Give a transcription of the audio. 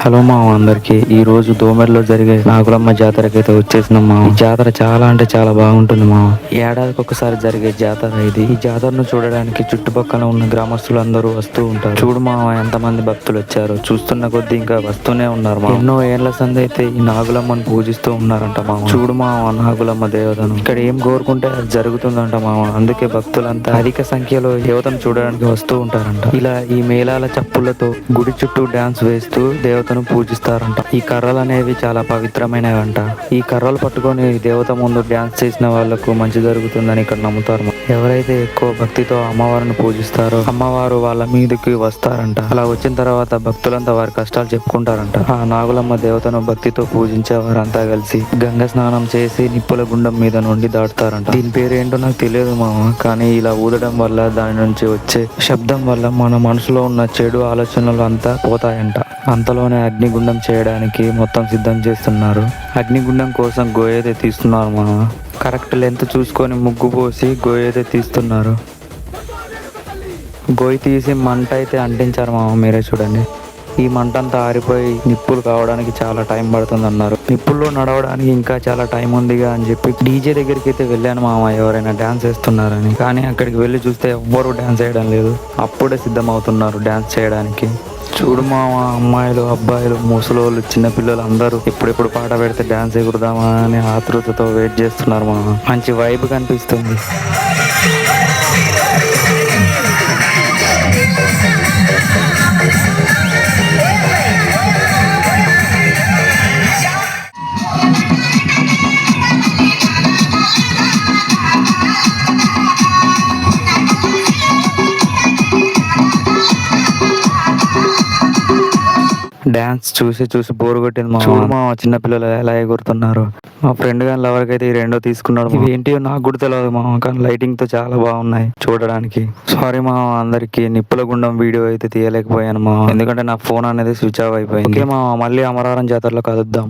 Hello మామ అందరికి. ఈ రోజు దోమెర్లో జరిగే నాగులమ్మ జాతరకి అయితే వచ్చేసినాం మామ. ఈ జాతర చాలా అంటే చాలా బాగుంటుంది మామ. ఏడాదికి ఒకసారి జరిగే జాతర ఇది. ఈ జాతరను చూడడానికి చుట్టుపక్కల ఉన్న గ్రామస్తులు అందరూ వస్తూ ఉంటారు. చూడు మామ ఎంతమంది భక్తులు వచ్చారు. చూస్తున్న కొద్దీ ఇంకా వస్తూనే ఉన్నారు మామ. ఎన్నో ఏళ్ల సంది అయితే ఈ నాగులమ్మను పూజిస్తూ ఉన్నారంట మామ. చూడు మామ నాగులమ్మ దేవతను. ఇక్కడ ఏం కోరుకుంటే అది జరుగుతుందంట మామ. అందుకే భక్తులంతా అధిక సంఖ్యలో దేవతను చూడడానికి వస్తూ ఉంటారంట. ఇలా ఈ మేళాల చప్పులతో గుడి చుట్టూ డాన్స్ వేస్తూ దేవతను పూజిస్తారంట. ఈ కర్రలు అనేవి చాలా పవిత్రమైనవంట. ఈ కర్రలు పట్టుకొని దేవత ముందు డాన్స్ చేసిన వాళ్లకు మంచి జరుగుతుందని ఇక్కడ నమ్ముతారు. ఎవరైతే ఎక్కువ భక్తితో అమ్మవారిని పూజిస్తారో అమ్మవారు వాళ్ళ మీదకి వస్తారంట. అలా వచ్చిన తర్వాత భక్తులంతా వారి కష్టాలు చెప్పుకుంటారంట. ఆ నాగులమ్మ దేవతను భక్తితో పూజించే వారంతా కలిసి గంగ స్నానం చేసి నిప్పుల గుండం మీద నుండి దాటుతారంట. దీని పేరు ఏంటో నాకు తెలియదు మామ, కానీ ఇలా ఊదడం వల్ల దాని నుంచి వచ్చే శబ్దం వల్ల మన మనసులో ఉన్న చెడు ఆలోచనలు అంతా పోతాయంట. అంతలోనే అగ్నిగుండం చేయడానికి మొత్తం సిద్ధం చేస్తున్నారు. అగ్నిగుండం కోసం గోయైతే తీస్తున్నారు మామ. కరెక్ట్ లెంత్ చూసుకొని ముగ్గు పోసి గోయైతే తీస్తున్నారు. గొయ్యి తీసి మంట అయితే అంటించారు మామ. మీరే చూడండి. ఈ మంట అంతా ఆరిపోయి నిప్పులు కావడానికి చాలా టైం పడుతుంది అన్నారు. నిప్పుల్లో నడవడానికి ఇంకా చాలా టైం ఉందిగా అని చెప్పి డీజే దగ్గరికి అయితే వెళ్ళాను మామ, ఎవరైనా డాన్స్ వేస్తున్నారని. కానీ అక్కడికి వెళ్ళి చూస్తే ఎవ్వరూ డాన్స్ వేయడం లేదు. అప్పుడే సిద్ధమవుతున్నారు డాన్స్ చేయడానికి. చూడు మామ, అమ్మాయిలు అబ్బాయిలు ముసలోళ్ళు చిన్నపిల్లలు అందరూ ఎప్పుడెప్పుడు పాట పెడితే డాన్స్ ఎగురుదామా అని ఆతృతతో వెయిట్ చేస్తున్నారు మామ. మంచి వైబ్ కనిపిస్తుంది. డాన్స్ చూసి చూసి బోరు కొట్టింది మా. చూడు మా చిన్నపిల్లలు ఎలా ఎగురుతున్నారు. మా ఫ్రెండ్ గాని ఎవరికైతే ఈ రెండో తీసుకున్నాడు. ఇవి ఏంటియో నాకు కూడా తెలియదు మా, కానీ లైటింగ్ తో చాలా బాగున్నాయి చూడడానికి. సారీ మా అందరికి నిప్పుల గుండం వీడియో అయితే తీయలేకపోయాను మా, ఎందుకంటే నా ఫోన్ అనేది స్విచ్ ఆఫ్ అయిపోయింది. ఓకే మా, మళ్ళీ అమరారం జాతరలో కలుద్దాం.